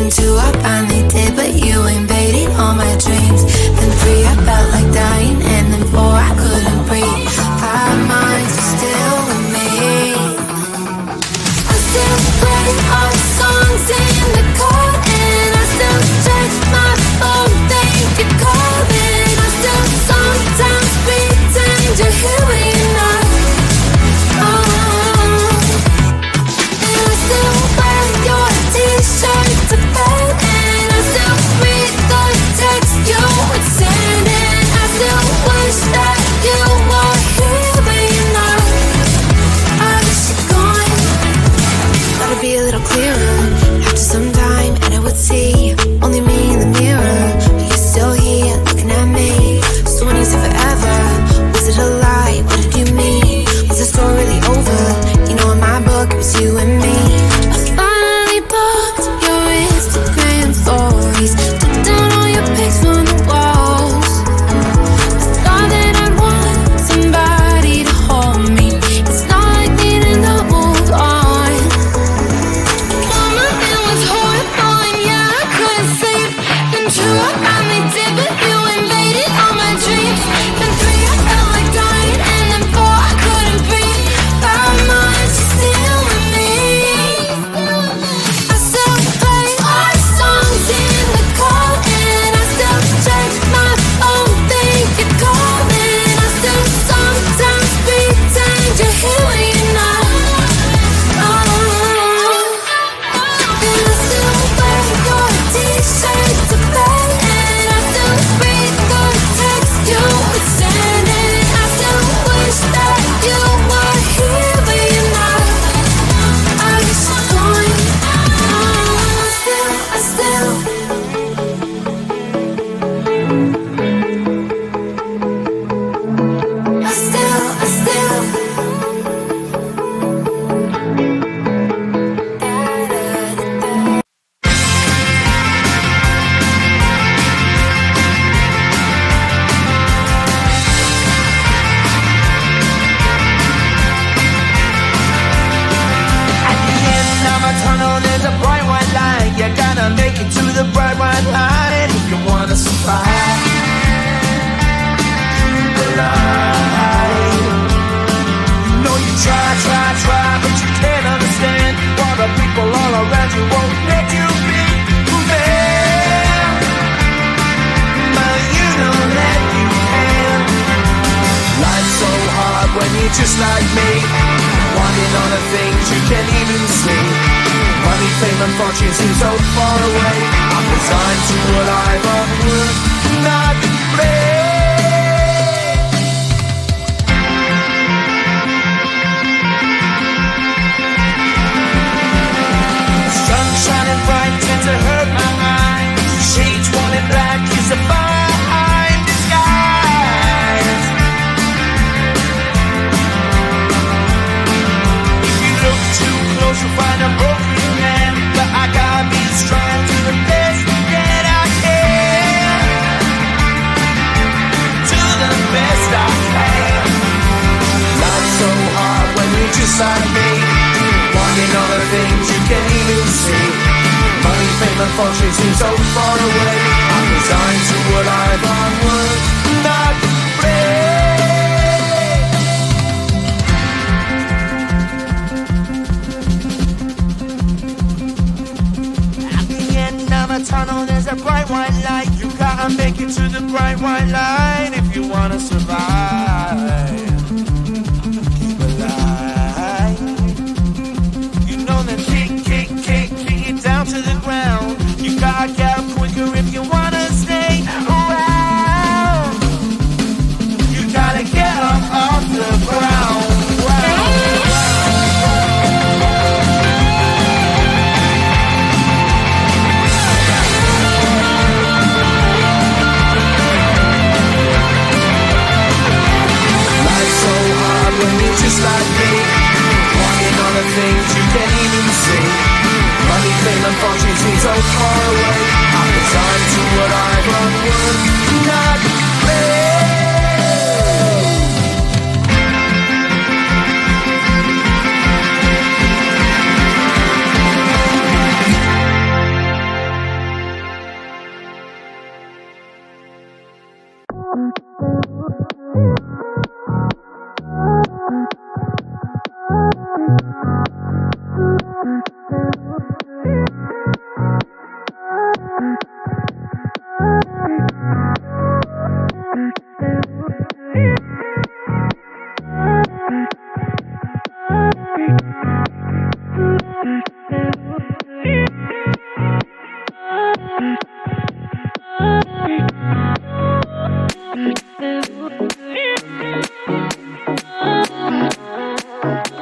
Then 2, I finally did, but you invaded all my dreams. Then 3, I felt like dying, and then 4, I couldn't breathe. 5 months, you're still with me. I still play our songs in the car, and I still check my phone, think you're calling. I still sometimes pretend you're here when you're not. And I still wear your t-shirt to bed, and I still read the text you would send, and I still wish that you were here when you're not. I wish you're gone. Thought it'd be a little clearer after some time, and I would see only me in the mirror, but you're still here looking at me. So when you said forever, was it a lie? What did you mean? Was the story really over? You know in my book it was you and me. I finally blocked your Instagram stories, took down all your pics from the walls. I thought that I'd want somebody to hold me. It's not like needing to move on. Mama, it was horrible, and yeah, I couldn't sleep. Then 2, I finally did, but you invaded all my dreams. Then 3, I felt like dying, and then 4, I couldn't breathe. 5 months, you're still with me. I still play our songs in the car, and I still check my phone, think you're calling. I still sometimes pretend you're here when you're not. And I still wear your t-shirt to bed, and I still read the text you would send, and I still wish that you were here when you're not. I wish you're gone. I still At the end of a tunnel, there's a bright white line. You gotta make it to the bright white line if you wanna survive. The line. You know you try, but you can't understand why the people all around you won't let you be who they are. But you know that you can. Life's so hard when you're just like me, wanting all the things you can't even see. Money, fame, and fortune seem so far away. I'm resigned to a life of work, not play. Sun shining bright tends to hurt my mind. Shades worn in black is a fine disguise. If you look too close, you'll find a broken man. But I gotta be strong to the best that I can. To the best I can. Life's so hard when you're just like me, wanting all the things you can't even see. Money, fame, and fortune seem so far away. I'm resigned to a life on work, not play. At the end of a tunnel, there's a bright white light. You gotta make it to the bright white line if you wanna survive. Keep alive. You know that kick it down to the ground. You gotta get up quicker if you wanna stay around. You gotta get up off the ground. Life's so hard when you're just like me, wanting all the things you can't even see. Money, fame, and fortune seem so far away. I'm resigned to what I've unworked, not play. Bye.